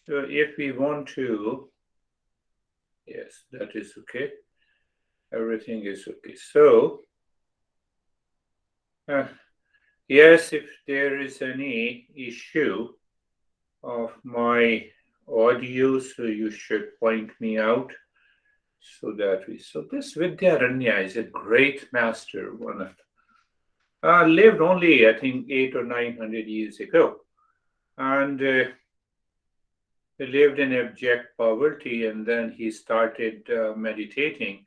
So if we want to, yes, that is okay. Everything is okay. So, uh, yes, if there is any issue of my audio, so you should point me out so that we. So this Vidyaranya is a great master, one of lived only I think 800 or 900 years ago, and he lived in abject poverty, and then he started meditating.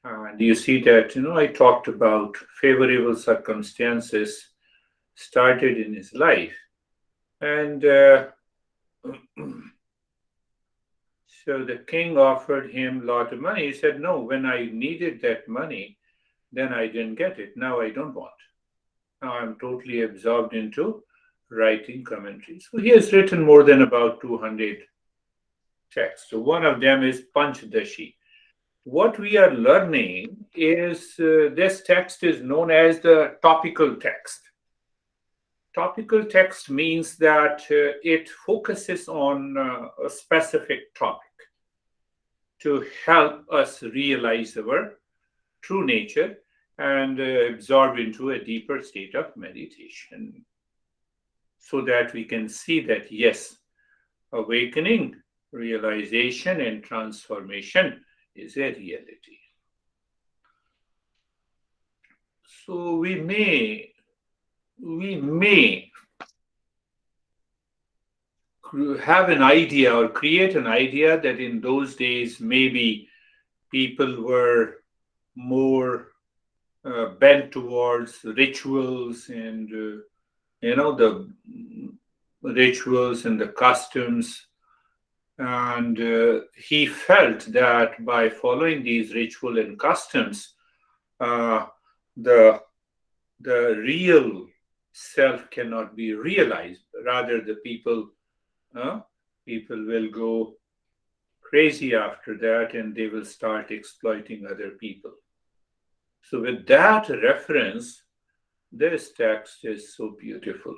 And you see that, I talked about favorable circumstances started in his life. And so the king offered him a lot of money. He said, no, when I needed that money, then I didn't get it. Now I don't want. Now I'm totally absorbed into writing commentaries. So he has written more than about 200 texts. So one of them is Panchdashi. What we are learning is this text is known as the topical text. Topical text means that it focuses on a specific topic to help us realize our true nature and absorb into a deeper state of meditation so that we can see that, yes, awakening, realization, and transformation is a reality. So we may have an idea or create an idea that in those days maybe people were more bent towards rituals and the rituals and the customs, and he felt that by following these ritual and customs, uh, the the real self cannot be realized. Rather, the uh, people will go crazy after that, and they will start exploiting other people. So, with that reference, this text is so beautiful.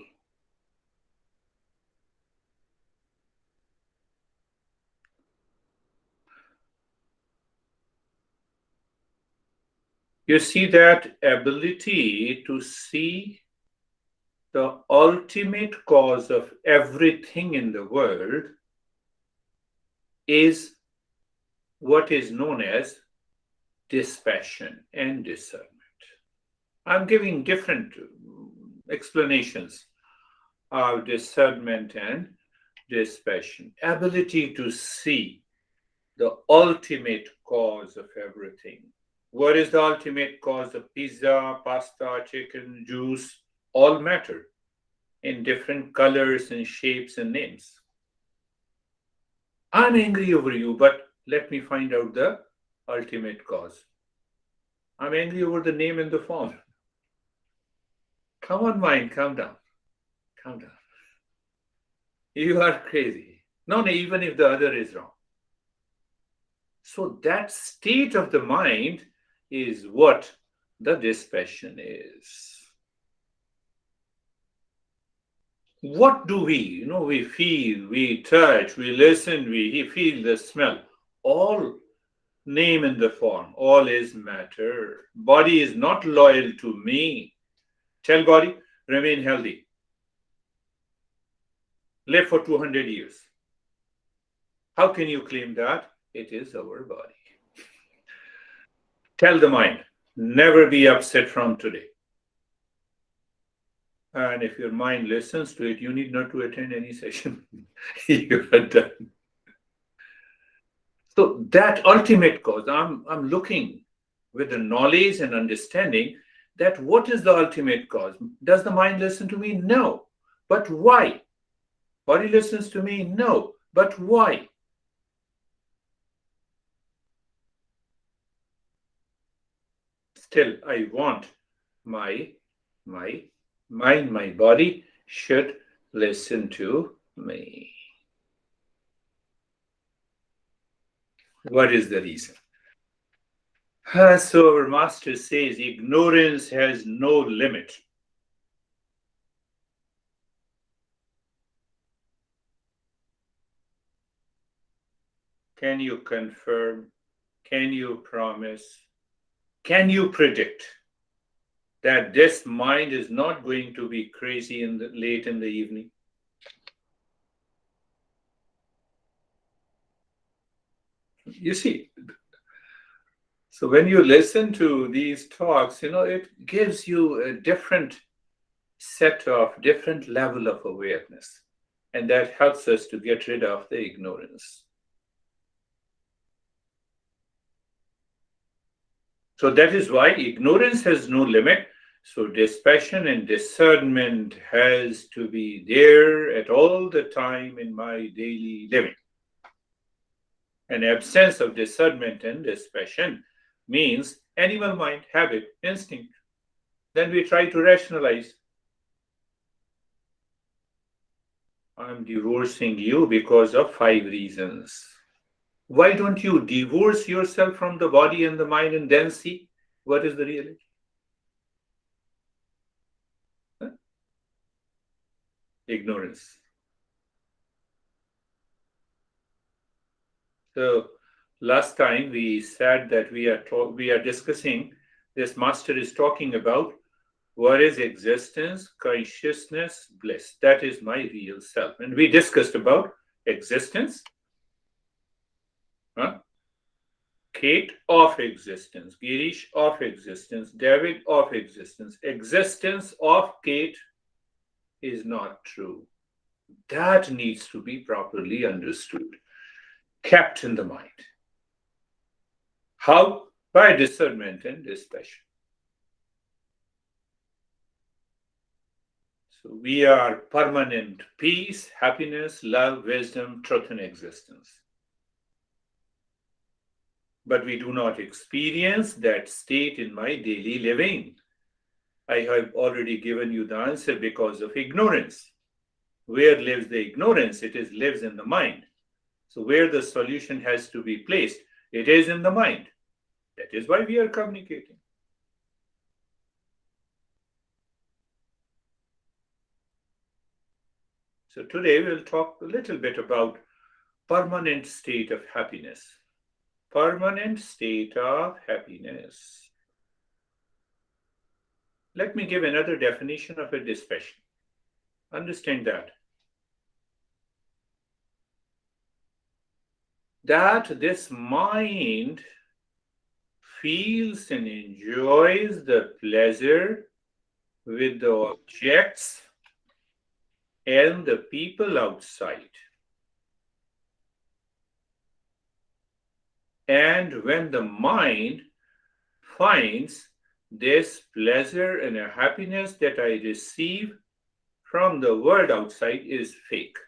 You see that ability to see the ultimate cause of everything in the world is what is known as dispassion and discernment. I'm giving different explanations of discernment and dispassion. Ability to see the ultimate cause of everything. What is the ultimate cause of pizza, pasta, chicken, juice? All matter in different colors and shapes and names. I'm angry over you, but let me find out the ultimate cause. I'm angry over the name and the form. Come on, mind, calm down. Calm down. You are crazy. No, no, even if the other is wrong. So that state of the mind is what the dispassion is. What do we, we feel, we touch, we listen, we feel the smell. All name and the form, all is matter. Body is not loyal to me. Tell body, remain healthy. Live for 200 years. How can you claim that? It is our body. Tell the mind, never be upset from today. And if your mind listens to it, you need not to attend any session. You are done. So that ultimate cause, I'm looking with the knowledge and understanding that what is the ultimate cause? Does the mind listen to me? No. But why? Body listens to me? No. But why? Still, I want my mind, my body should listen to me. What is the reason? So our master says ignorance has no limit. Can you confirm? Can you promise? Can you predict that this mind is not going to be crazy late in the evening? You see, so when you listen to these talks, it gives you a different different level of awareness. And that helps us to get rid of the ignorance. So that is why ignorance has no limit. So dispassion and discernment has to be there at all the time in my daily living. An absence of discernment and dispassion means animal mind, habit, instinct. Then we try to rationalize. I'm divorcing you because of 5 reasons. Why don't you divorce yourself from the body and the mind and then see what is the reality? Huh? Ignorance. So last time we said that we are discussing, this master is talking about what is existence, consciousness, bliss. That is my real self. And we discussed about existence, Kate of existence, Girish of existence, David of existence. Existence of Kate is not true. That needs to be properly understood, kept in the mind. How? By discernment and dispassion. So we are permanent peace, happiness, love, wisdom, truth, and existence. But we do not experience that state in my daily living. I have already given you the answer: because of ignorance. Where lives the ignorance? It lives in the mind. So where the solution has to be placed, it is in the mind. That is why we are communicating. So today we'll talk a little bit about permanent state of happiness. Permanent state of happiness. Let me give another definition of a dispassion. Understand that this mind feels and enjoys the pleasure with the objects and the people outside. And when the mind finds this pleasure and a happiness that I receive from the world outside is fake.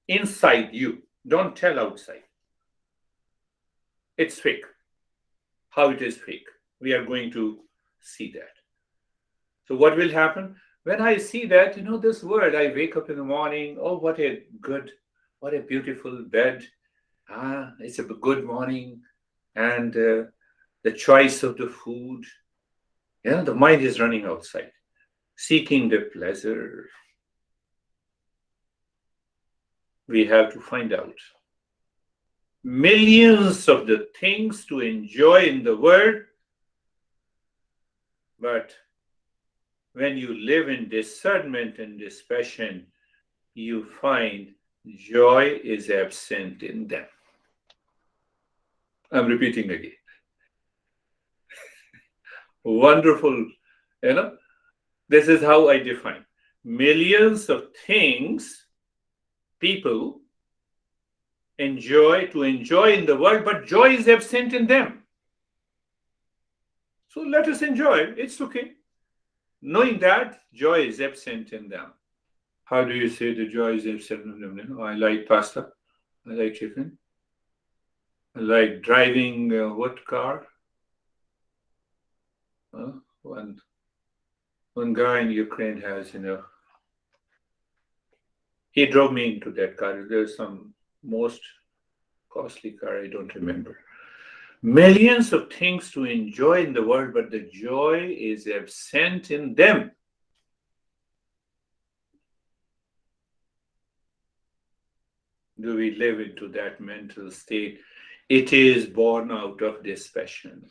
Inside you, don't tell outside. It's fake. How it is fake? We are going to see that. So what will happen? When I see that, this world, I wake up in the morning, oh, what a beautiful bed. It's a good morning. And the choice of the food. The mind is running outside, seeking the pleasure. We have to find out. Millions of the things to enjoy in the world, but when you live in discernment and dispassion, you find joy is absent in them. I'm repeating again. Wonderful, this is how I define. Millions of things people enjoy in the world, but joy is absent in them. So let us enjoy. It's okay. Knowing that joy is absent in them. How do you say the joy is absent in them? I like pasta. I like chicken. I like driving what car? One guy in Ukraine has, he drove me into that car. There's some most costly car, I don't remember. Millions of things to enjoy in the world, but the joy is absent in them. Do we live into that mental state? It is born out of dispassion.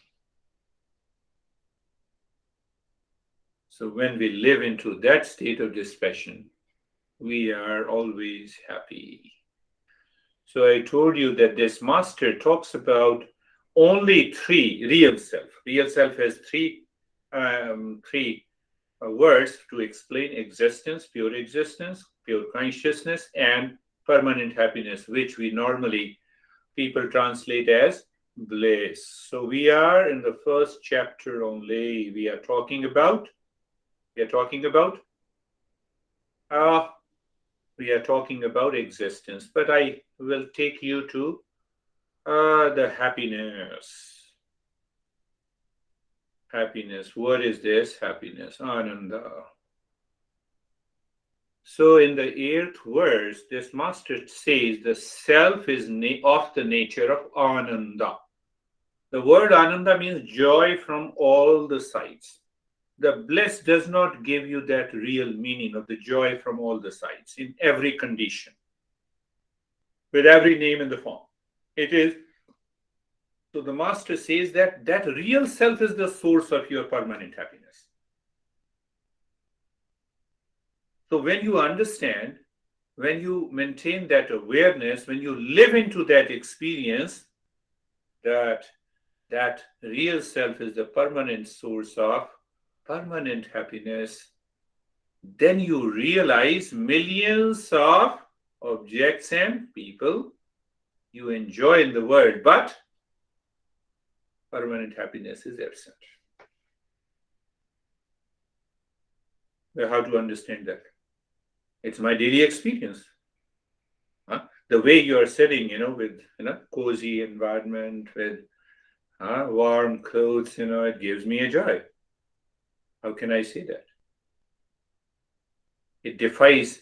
So when we live into that state of dispassion, we are always happy. So I told you that this master talks about only three real self. Real self has three words to explain: existence, pure consciousness, and permanent happiness, which we normally people translate as bliss. So we are in the first chapter only. We are talking about uh, we are talking about existence, but I will take you to the happiness. Happiness. What is this happiness? Ananda. So in the eighth verse, this master says the self is of the nature of Ananda. The word Ananda means joy from all the sides. The bliss does not give you that real meaning of the joy from all the sides in every condition, with every name in the form. It is, so the master says that that real self is the source of your permanent happiness. So when you understand, when you maintain that awareness, when you live into that experience, that that real self is the permanent source of permanent happiness, then you realize millions of objects and people you enjoy in the world, but permanent happiness is absent. How to understand that? It's my daily experience. The way you are sitting, with cozy environment, with warm clothes, it gives me a joy. How can I say that? It defies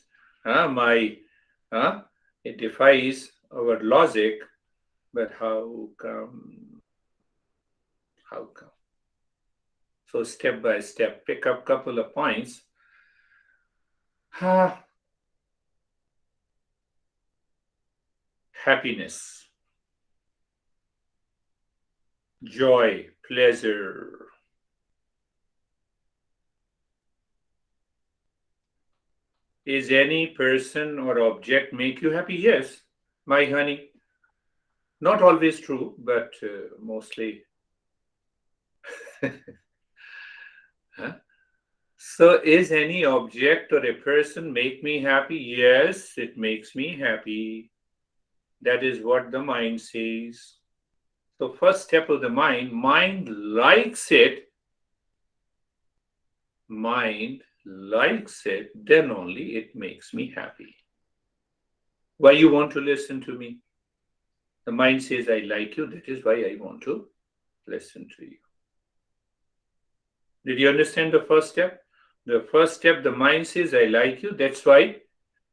it defies our logic, but how come? How come? So step by step, pick up a couple of points. Happiness, joy, pleasure. Is any person or object make you happy? Yes, my honey. Not always true, but mostly. So is any object or a person make me happy? Yes, it makes me happy. That is what the mind says. So first step of the mind likes it. Mind likes it, then only it makes me happy. Why you want to listen to me? The mind says, I like you, that is why I want to listen to you. Did you understand the first step? The first step, the mind says, I like you, that's why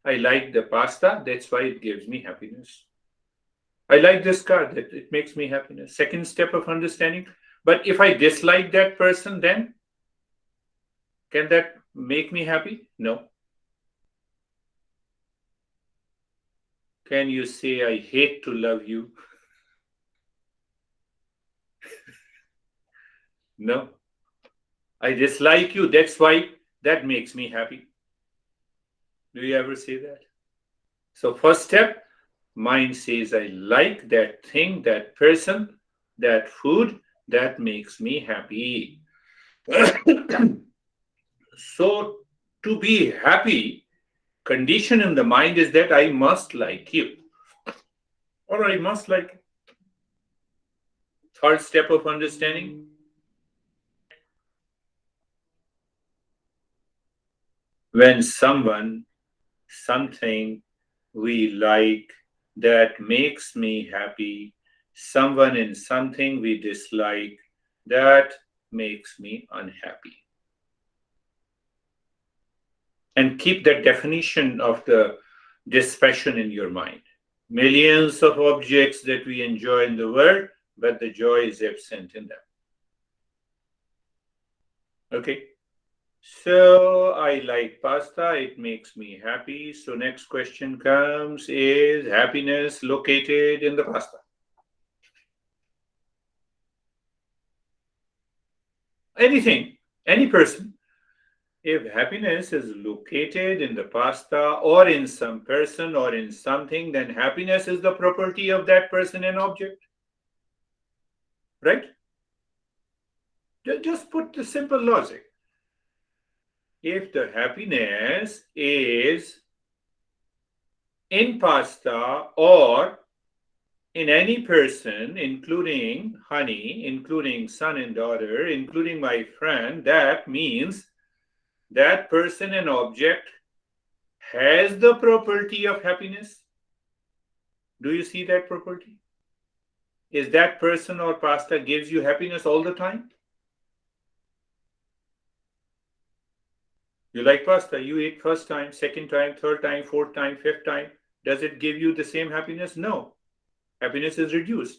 I like the pasta, that's why it gives me happiness. I like this car, that it makes me happiness. Second step of understanding, but if I dislike that person, then can that make me happy? No. Can you say, I hate to love you? No. I dislike you, that's why that makes me happy. Do you ever say that? So first step, mind says, I like that thing, that person, that food, that makes me happy. So to be happy, condition in the mind is that I must like you, or I must like. Third step of understanding, when someone, something we like that makes me happy, someone and something we dislike that makes me unhappy. And keep that definition of the dispassion in your mind. Millions of objects that we enjoy in the world, but the joy is absent in them. Okay? So I like pasta, it makes me happy. So next question comes, is happiness located in the pasta? Anything, any person. If happiness is located in the pasta or in some person or in something, then happiness is the property of that person and object, right? Just put the simple logic. If the happiness is in pasta or in any person, including honey, including son and daughter, including my friend, that means that person and object has the property of happiness. Do you see that property? Is that person or pasta gives you happiness all the time? You like pasta, you eat first time, second time, third time, fourth time, fifth time. Does it give you the same happiness? No. Happiness is reduced.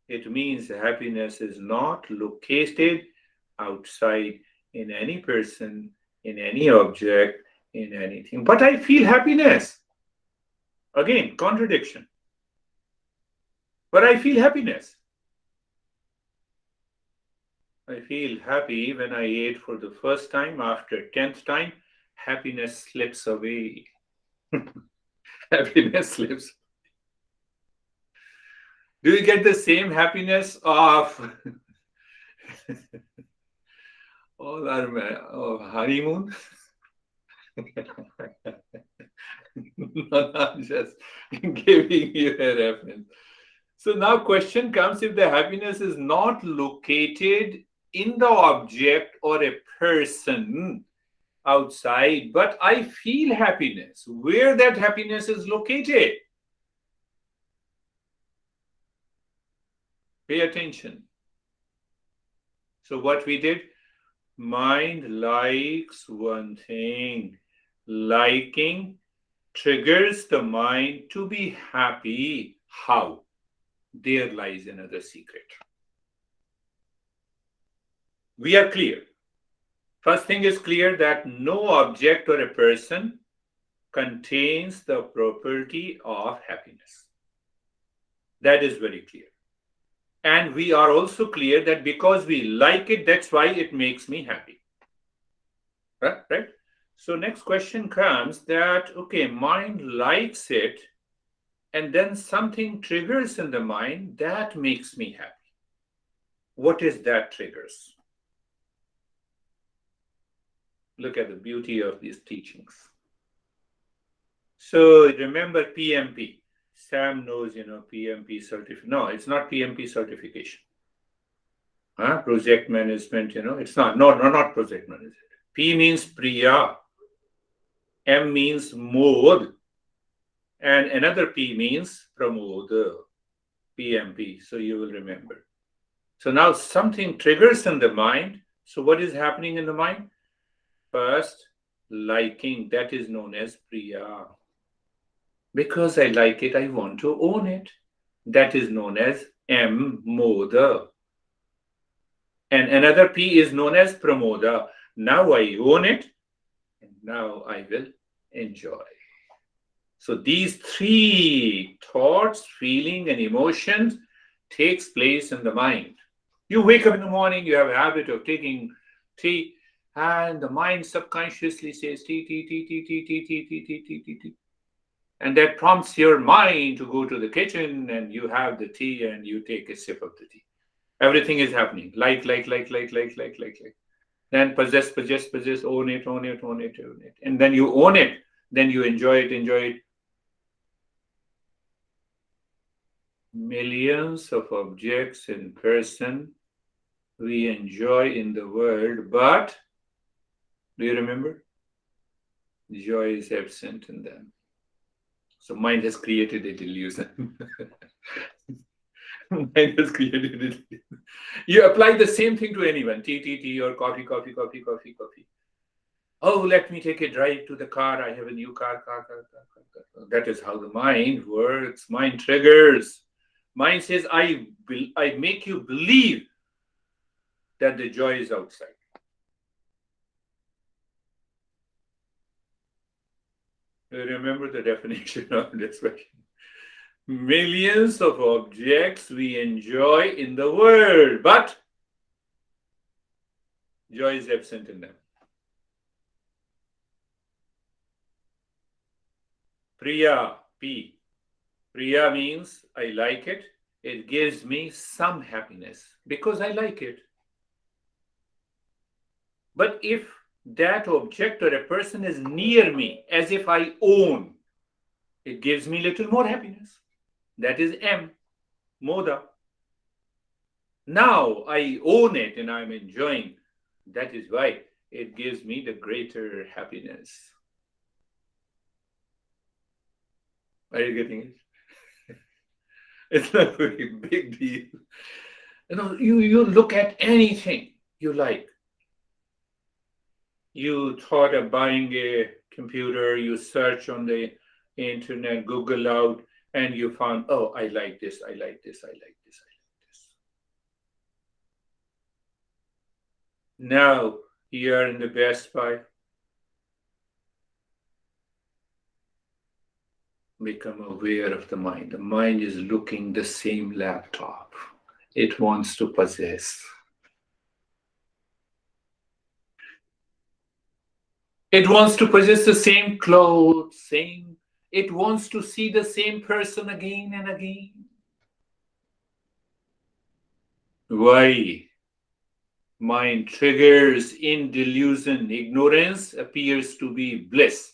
It means happiness is not located outside in any person, in any object, in anything. But I feel happiness. Again, contradiction. But I feel happiness. I feel happy when I ate for the first time. After 10th time, happiness slips away. Happiness slips. Do you get the same happiness of all our honeymoon? No, I'm just giving you a reference. So now question comes, if the happiness is not located in the object or a person outside, but I feel happiness, where that happiness is located. Pay attention. So what we did, mind likes one thing. Liking triggers the mind to be happy. How? There lies another secret. We are clear. First thing is clear that no object or a person contains the property of happiness. That is very clear. And we are also clear that because we like it, that's why it makes me happy. Right? So next question comes that, okay, mind likes it, and then something triggers in the mind that makes me happy. What is that triggers? Look at the beauty of these teachings. So remember PMP. Sam knows, PMP certificate. No, it's not PMP certification. Project management, it's not. No, not project management. P means Priya. M means Mod. And another P means Pramod. PMP. So you will remember. So now something triggers in the mind. So what is happening in the mind? First, liking. That is known as Priya. Because I like it, I want to own it. That is known as M, Moda. And another P is known as Pramoda. Now I own it, and now I will enjoy. So these three thoughts, feeling, and emotions takes place in the mind. You wake up in the morning, you have a habit of taking tea, and the mind subconsciously says tea, tea, tea, tea, tea, tea, tea, tea, tea, tea, tea, tea. And that prompts your mind to go to the kitchen, and you have the tea and you take a sip of the tea. Everything is happening. Like. Then possess, own it. And then you own it. Then you enjoy it. Millions of objects in person we enjoy in the world, but do you remember? Joy is absent in them. So mind has created a delusion. Mind has created a delusion. You apply the same thing to anyone. Tea, or coffee. Oh, let me take a drive to the car. I have a new car. That is how the mind works. Mind triggers. Mind says, I make you believe that the joy is outside. Remember the definition of this question. Millions of objects we enjoy in the world, but joy is absent in them. Priya, P. Priya means I like it. It gives me some happiness because I like it. But if that object or a person is near me as if I own, it gives me little more happiness. That is M, Moda. Now I own it and I'm enjoying. That is why it gives me the greater happiness. Are you getting it? It's not a very big deal. You look at anything you like. You thought of buying a computer, you search on the internet, Google out, and you found, oh, I like this, I like this, I like this, I like this. Now you are in the Best Buy. Become aware of the mind. The mind is looking the same laptop. It wants to possess. It wants to possess the same clothes, same. It wants to see the same person again and again. Why? Mind triggers in delusion. Ignorance appears to be bliss.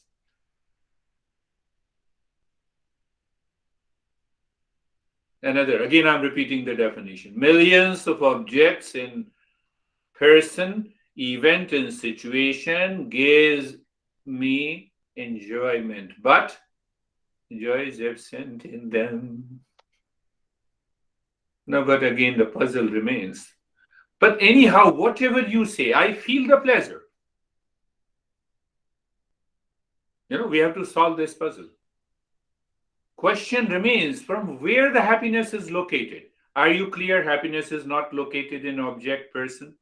Another, again, I'm repeating the definition. Millions of objects in person, event, and situation gives me enjoyment, but joy is absent in them. No, but again, the puzzle remains. But anyhow, whatever you say, I feel the pleasure. We have to solve this puzzle. Question remains, from where the happiness is located. Are you clear? Happiness is not located in object, person.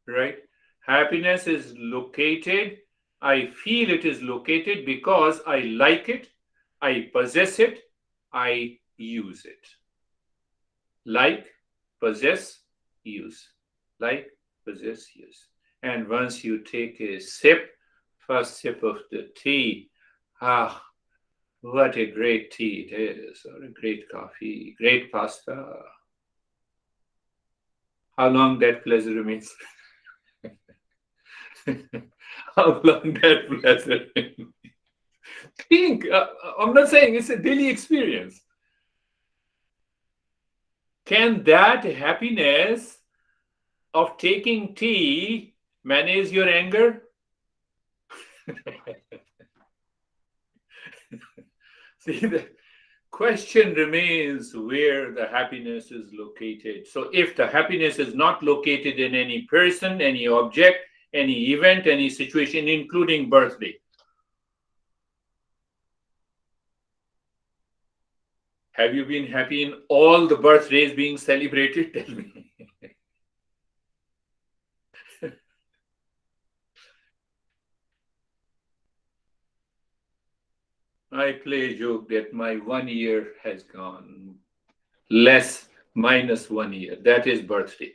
Right? Happiness is located, I feel it is located because I like it, I possess it, I use it. Like, possess, use. Like, possess, use. And once you take a sip, first sip of the tea, what a great tea it is, or a great coffee, great pasta. How long that pleasure remains? How long that pleasure remains? Think, I'm not saying it's a daily experience. Can that happiness of taking tea manage your anger? See, the question remains where the happiness is located. So if the happiness is not located in any person, any object, any event, any situation, including birthday. Have you been happy in all the birthdays being celebrated? Tell me. I play a joke that my 1 year has gone less minus 1 year. That is birthday.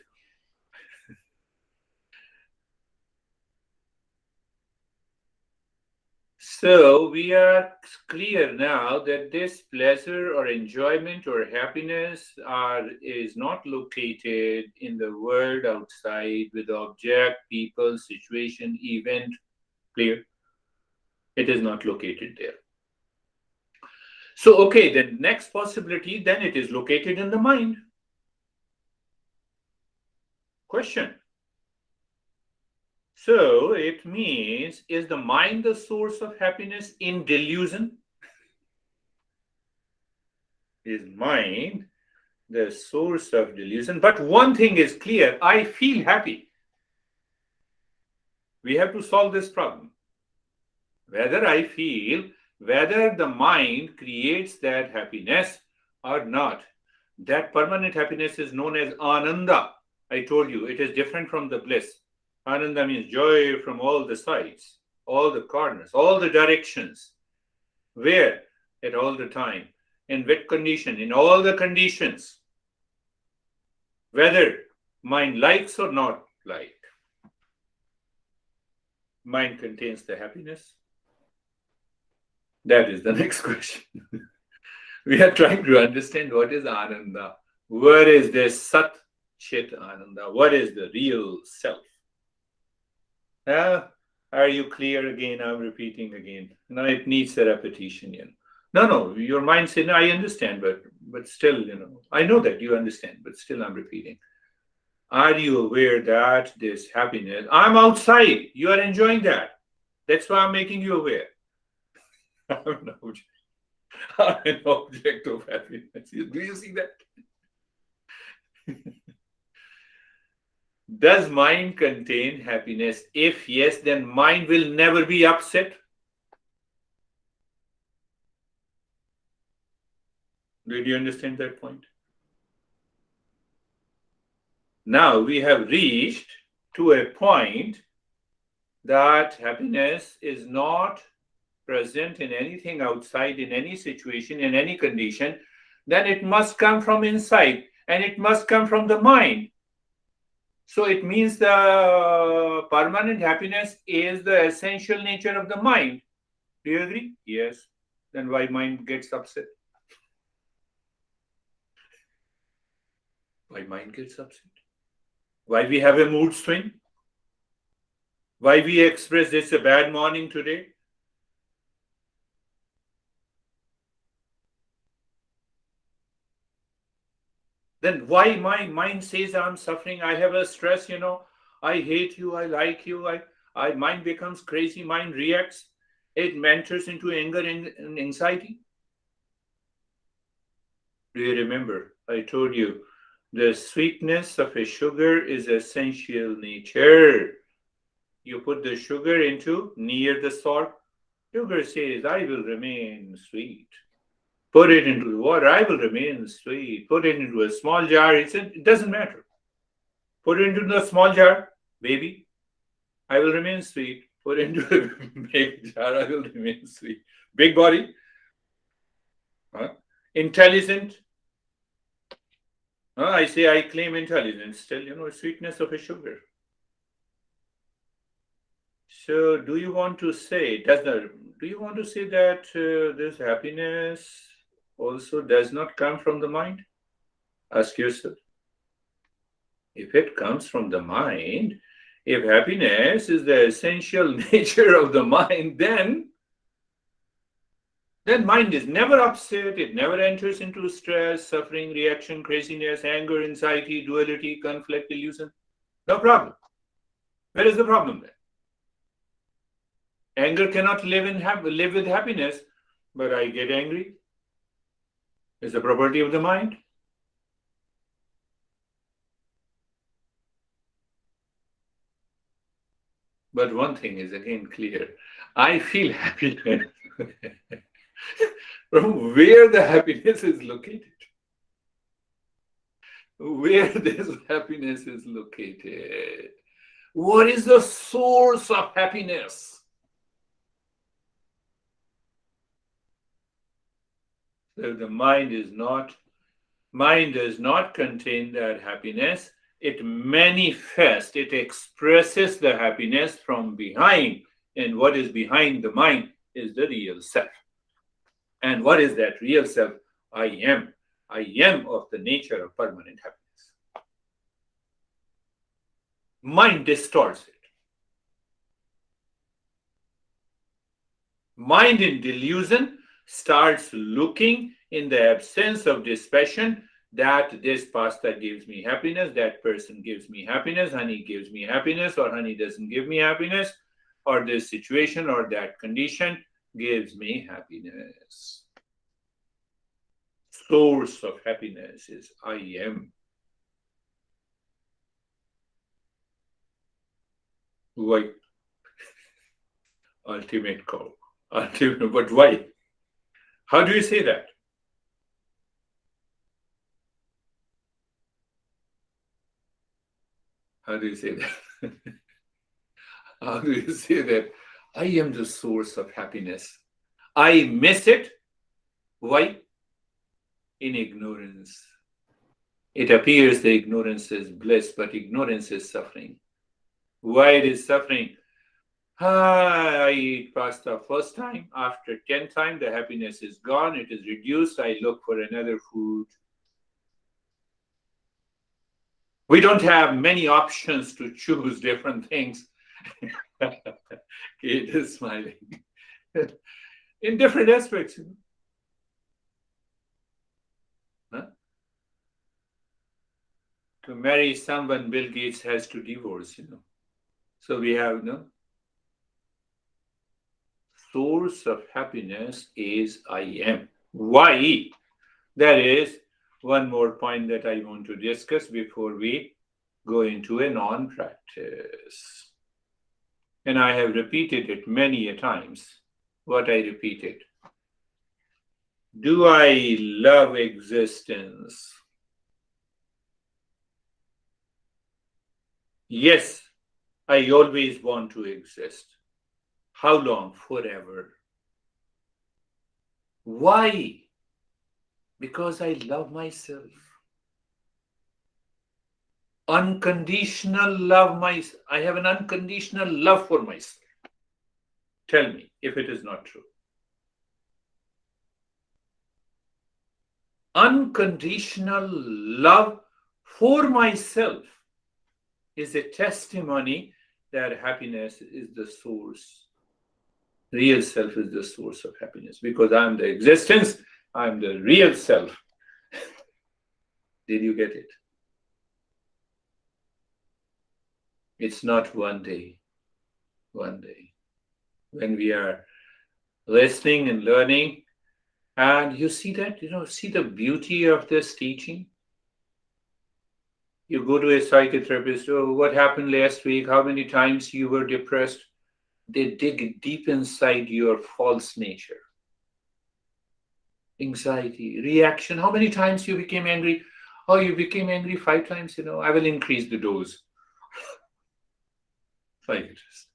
So we are clear now that this pleasure or enjoyment or happiness is not located in the world outside with object, people, situation, event. Clear? It is not located there. So, okay, the next possibility, then it is located in the mind. Question. So it means, is the mind the source of happiness in delusion? Is mind the source of delusion? But one thing is clear, I feel happy. We have to solve this problem. Whether the mind creates that happiness or not, that permanent happiness is known as ananda. I told you, it is different from the bliss. Ananda means joy from all the sides. all the corners, all the directions. Where? At all the time. In what condition? In all the conditions. Whether mind likes or not like. Mind contains the happiness. That is the next question. We are trying to understand what is Ananda. Where is this Sat Chit Ananda? What is the real self? Uh, are you clear again? I'm repeating again. No, it needs a repetition. No, no, your mind said, no, I understand, but still, I know that you understand, but still I'm repeating. Are you aware that this happiness, I'm outside, you are enjoying that. That's why I'm making you aware. I'm an object, I'm an object of happiness. Do you see that? Does mind contain happiness? If yes, then mind will never be upset. Did you understand that point? Now we have reached to a point that happiness is not present in anything outside, in any situation, in any condition, then it must come from inside and it must come from the mind. So it means the permanent happiness is the essential nature of the mind. Do you agree? Yes. Then why mind gets upset? Why mind gets upset? Why we have a mood swing? Why we express it's a bad morning today? Then why my mind says I'm suffering, I have a stress, I hate you, I like you, I mind becomes crazy, mind reacts, it enters into anger and anxiety. Do you remember? I told you the sweetness of a sugar is essential nature. You put the sugar into near the salt, sugar says, I will remain sweet. Put it into the water, I will remain sweet. Put it into a small jar, it doesn't matter. Put it into the small jar, baby, I will remain sweet. Put it into a big jar, I will remain sweet. Big body, intelligent. I say I claim intelligence, still, sweetness of a sugar. So, do you want to say that this happiness also does not come from the mind? Ask yourself. If it comes from the mind, if happiness is the essential nature of the mind, then mind is never upset, it never enters into stress, suffering, reaction, craziness, anger, anxiety, duality, conflict, illusion. No problem. Where is the problem then? Anger cannot live with happiness, but I get angry. It's a property of the mind. But one thing is again clear. I feel happiness. From where the happiness is located. Where this happiness is located. What is the source of happiness? So the mind does not contain that happiness. It manifests, it expresses the happiness from behind. And what is behind the mind is the real self. And what is that real self? I am. I am of the nature of permanent happiness. Mind distorts it. Mind in delusion starts looking in the absence of dispassion that this pasta gives me happiness, that person gives me happiness, honey gives me happiness, or honey doesn't give me happiness, or this situation or that condition gives me happiness. Source of happiness is I am. Why? Ultimate call. Ultimate, but why? How do you say that? How do you say that? How do you say that I am the source of happiness. I miss it. Why? In ignorance. It appears the ignorance is bliss, but ignorance is suffering. Why it is suffering? I eat pasta first time. After 10 times, the happiness is gone. It is reduced. I look for another food. We don't have many options to choose different things. It is smiling. In different aspects. Huh? To marry someone, Bill Gates has to divorce. So we have source of happiness is I am. Why? There is one more point that I want to discuss before we go into a non practice. And I have repeated it many a times. What I repeated. Do I love existence? Yes, I always want to exist. How long? Forever. Why? Because I love myself. Unconditional love myself. I have an unconditional love for myself. Tell me if it is not true. Unconditional love for myself is a testimony that happiness is the source. Real self is the source of happiness because I'm the existence, I'm the real self. Did you get it? It's not one day. One day. When we are listening and learning, and you see that, see the beauty of this teaching. You go to a psychotherapist, oh, what happened last week? How many times you were depressed? They dig deep inside your false nature. Anxiety, reaction. How many times you became angry? Oh, you became angry 5 times, I will increase the dose. Psychiatrist.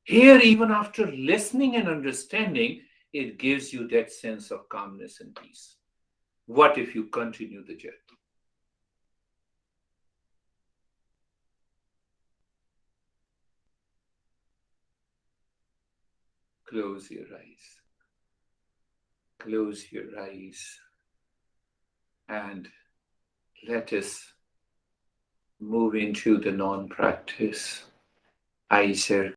Here, even after listening and understanding, it gives you that sense of calmness and peace. What if you continue the journey? Close your eyes. Close your eyes. And let us move into the non-practice. Eyes are